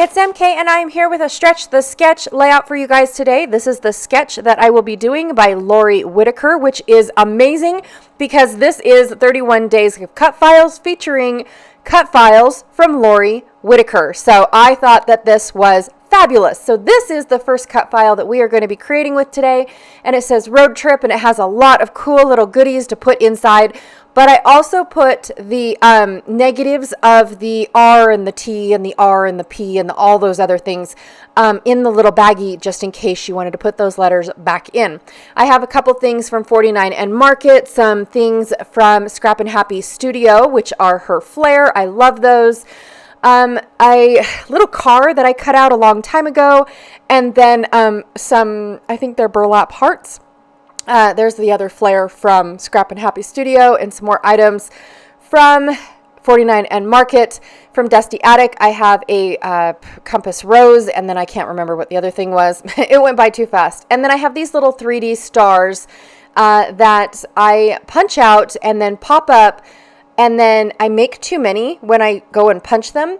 it's MK and I'm here with a stretch the sketch layout for you guys today. This is the sketch that I will be doing by Lori Whitaker, which is amazing because this is 31 days of cut files featuring cut files from Lori Whitaker. So I thought that this was fabulous. So this is the first cut file that we are going to be creating with today, and it says road trip, and it has a lot of cool little goodies to put inside. But I also put the negatives of the R and the T and the R and the P and all those other things in the little baggie, just in case you wanted to put those letters back in. I have a couple things from 49 and Market, some things from Scrap and Happy Studio, which are her flair. I love those. A little car that I cut out a long time ago, and then some, I think they're burlap hearts. There's the other flare from Scrap and Happy Studio, and some more items from 49 and Market. From Dusty Attic, I have a compass rose, and then I can't remember what the other thing was. It went by too fast. And then I have these little 3D stars that I punch out and then pop up, and then I make too many when I go and punch them.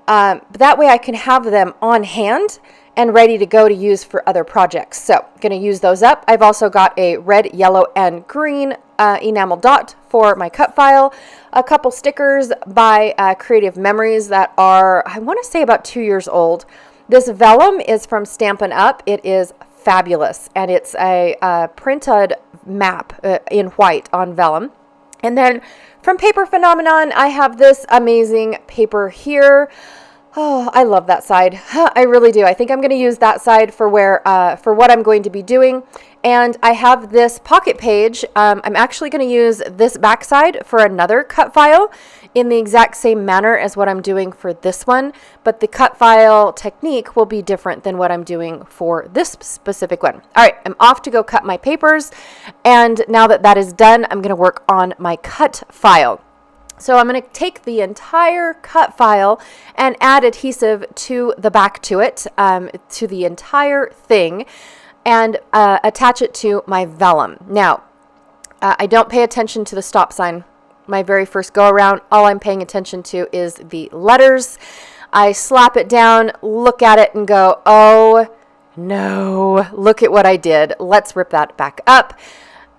That way I can have them on hand and ready to go to use for other projects. So I'm going to use those up. I've also got a red, yellow, and green enamel dot for my cut file. A couple stickers by Creative Memories that are, I want to say, about 2 years old. This vellum is from Stampin' Up. It is fabulous, and it's a printed map in white on vellum. And then from Paper Phenomenon, I have this amazing paper here. Oh, I love that side. I really do. I think I'm going to use that side for what I'm going to be doing. And I have this pocket page. I'm actually going to use this back side for another cut file in the exact same manner as what I'm doing for this one. But the cut file technique will be different than what I'm doing for this specific one. All right, I'm off to go cut my papers. And now that that is done, I'm going to work on my cut file. So I'm going to take the entire cut file and add adhesive to the back to it, to the entire thing, and attach it to my vellum. Now, I don't pay attention to the stop sign. My very first go around, all I'm paying attention to is the letters. I slap it down, look at it, and go, oh no, look at what I did. Let's rip that back up.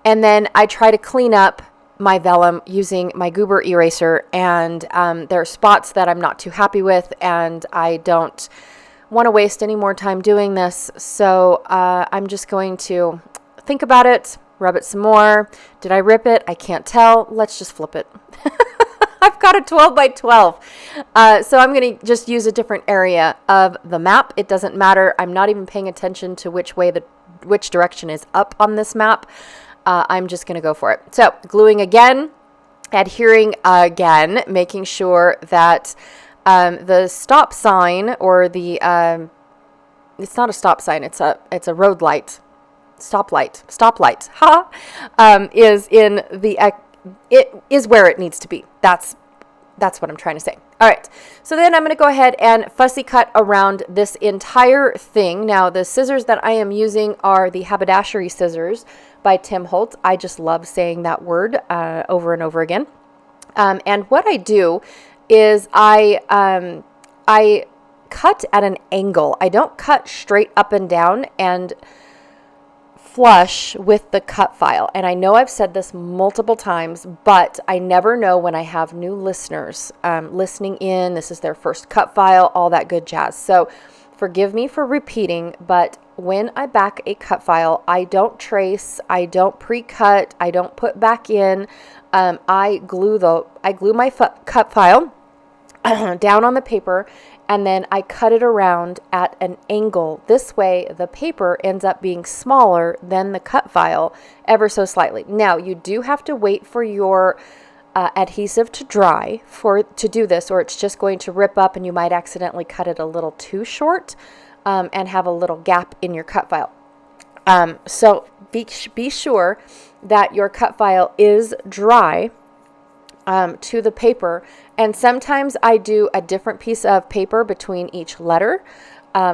And then I try to clean up my vellum using my Goober eraser, and there are spots that I'm not too happy with, and I don't want to waste any more time doing this, so I'm just going to think about it, rub it some more. Did I rip it? I can't tell. Let's just flip it. I've got a 12 by 12, so I'm going to just use a different area of the map. It doesn't matter. I'm not even paying attention to which direction is up on this map. I'm just going to go for it. So gluing again, adhering again, making sure that the stop sign, or the it's not a stop sign, it's a road light, stoplight, is in the it is where it needs to be. That's what I'm trying to say. All right, so then I'm going to go ahead and fussy cut around this entire thing. Now, the scissors that I am using are the haberdashery scissors by Tim Holtz. I just love saying that word over and over again. And what I do is I cut at an angle. I don't cut straight up and down and flush with the cut file. And I know I've said this multiple times, but I never know when I have new listeners listening in. This is their first cut file, all that good jazz. So forgive me for repeating, but when I back a cut file, I don't trace, I don't pre-cut, I don't put back in. I glue my cut file down on the paper, and then I cut it around at an angle. This way, the paper ends up being smaller than the cut file ever so slightly. Now, you do have to wait for your adhesive to dry to do this, or it's just going to rip up, and you might accidentally cut it a little too short and have a little gap in your cut file. So be sure that your cut file is dry to the paper, and sometimes I do a different piece of paper between each letter.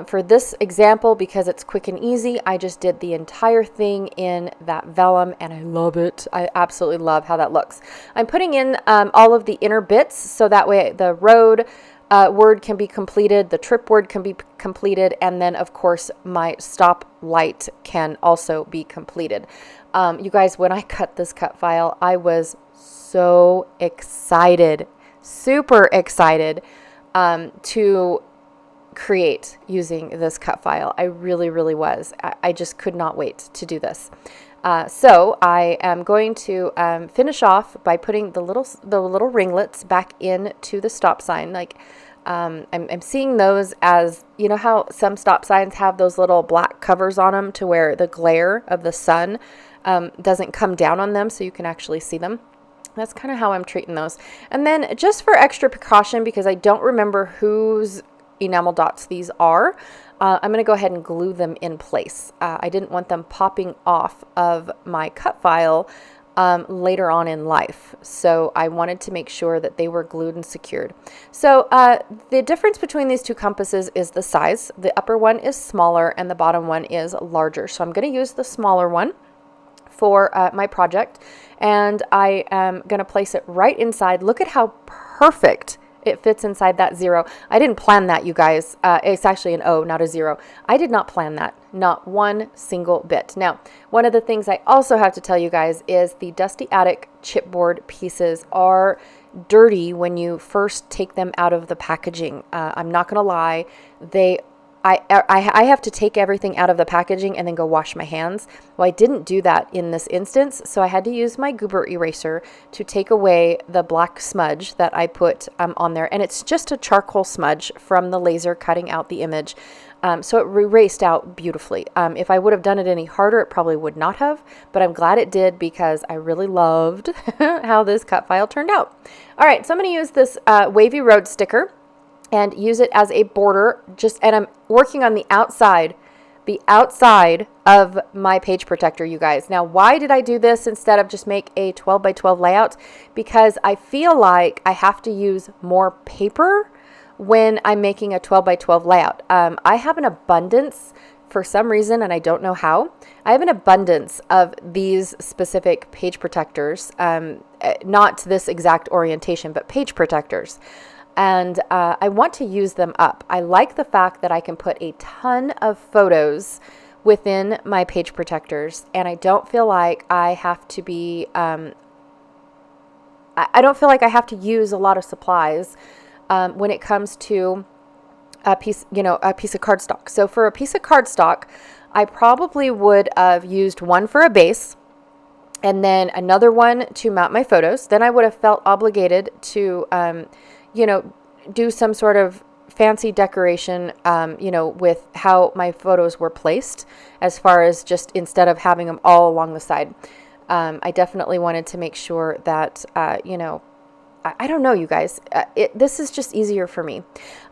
For this example, because it's quick and easy, I just did the entire thing in that vellum, and I love it. I absolutely love how that looks. I'm putting in all of the inner bits, so that way the road word can be completed, the trip word can be completed, and then of course my stop light can also be completed. You guys, when I cut this cut file, I was so excited, super excited to create using this cut file. I really, really was. I just could not wait to do this. So I am going to finish off by putting the little ringlets back into the stop sign. Like I'm seeing those as, you know how some stop signs have those little black covers on them to where the glare of the sun doesn't come down on them, so you can actually see them. That's kind of how I'm treating those. And then just for extra precaution, because I don't remember whose enamel dots these are, I'm going to go ahead and glue them in place. I didn't want them popping off of my cut file later on in life. So I wanted to make sure that they were glued and secured. So the difference between these two compasses is the size. The upper one is smaller and the bottom one is larger. So I'm going to use the smaller one for my project, and I am going to place it right inside. Look at how perfect it fits inside that 0. I didn't plan that, you guys. It's actually an O, not a 0. I did not plan that, not one single bit. Now, one of the things I also have to tell you guys is the Dusty Attic chipboard pieces are dirty when you first take them out of the packaging. I'm not going to lie. I have to take everything out of the packaging and then go wash my hands. Well, I didn't do that in this instance, so I had to use my goober eraser to take away the black smudge that I put on there. And it's just a charcoal smudge from the laser cutting out the image. So it erased out beautifully. If I would have done it any harder, it probably would not have, but I'm glad it did because I really loved how this cut file turned out. All right, so I'm going to use this Wavy Road sticker and use it as a border, and I'm working on the outside of my page protector, you guys. Now, why did I do this instead of just make a 12 by 12 layout? Because I feel like I have to use more paper when I'm making a 12 by 12 layout. I have an abundance for some reason, and I don't know how. I have an abundance of these specific page protectors, not this exact orientation, but page protectors. And I want to use them up. I like the fact that I can put a ton of photos within my page protectors, and I don't feel like I have to be, I don't feel like I have to use a lot of supplies when it comes to a piece of cardstock. So for a piece of cardstock, I probably would have used one for a base, and then another one to mount my photos. Then I would have felt obligated to do some sort of fancy decoration, with how my photos were placed, as far as just instead of having them all along the side. I definitely wanted to make sure that, I don't know, you guys, this is just easier for me.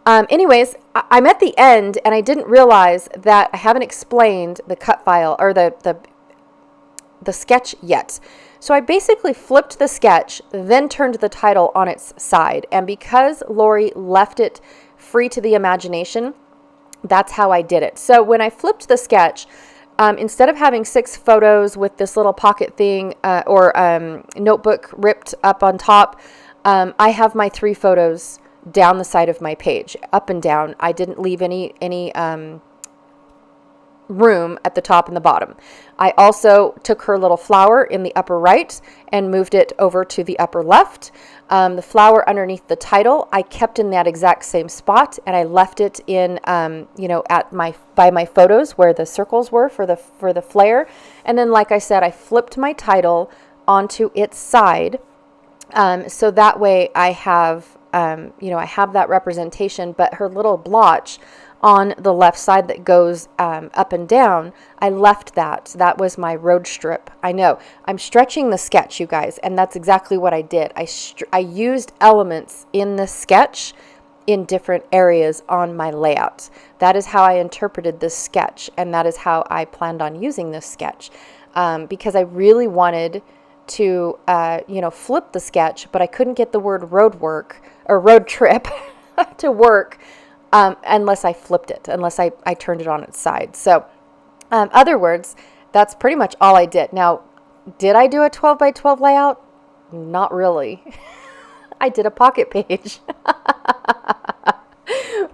Anyways, I'm at the end, and I didn't realize that I haven't explained the cut file or the sketch yet. So I basically flipped the sketch, then turned the title on its side. And because Lori left it free to the imagination, that's how I did it. So when I flipped the sketch, instead of having 6 photos with this little pocket thing or notebook ripped up on top, I have my 3 photos down the side of my page, up and down. I didn't leave any room at the top and the bottom. I also took her little flower in the upper right and moved it over to the upper left. The flower underneath the title, I kept in that exact same spot, and I left it in, by my photos where the circles were for the flare. And then, like I said, I flipped my title onto its side, so that way I have, I have that representation. But her little blotch on the left side that goes up and down, I left that. That was my road strip. I know. I'm stretching the sketch, you guys, and that's exactly what I did. I used elements in the sketch in different areas on my layout. That is how I interpreted this sketch, and that is how I planned on using this sketch, because I really wanted to, flip the sketch, but I couldn't get the word road trip to work unless I flipped it, unless I turned it on its side. So, other words, that's pretty much all I did. Now, did I do a 12 by 12 layout? Not really. I did a pocket page.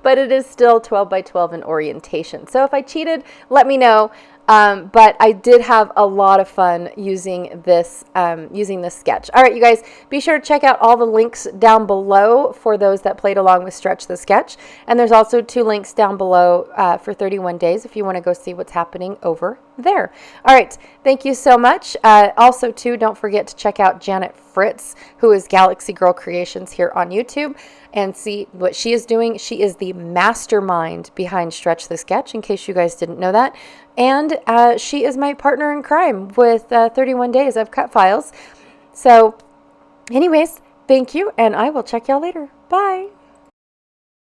but it is still 12 by 12 in orientation. So if I cheated, let me know. But I did have a lot of fun using this sketch. All right, you guys, be sure to check out all the links down below for those that played along with Stretch the Sketch. And there's also 2 links down below for 31 days if you want to go see what's happening over there. All right, thank you so much. Also, too, don't forget to check out Janet Fritz, who is Galaxy Girl Creations here on YouTube, and see what she is doing. She is the mastermind behind Stretch the Sketch, in case you guys didn't know that. And she is my partner in crime with 31 Days of Cut Files. So anyways, thank you, and I will check y'all later. Bye.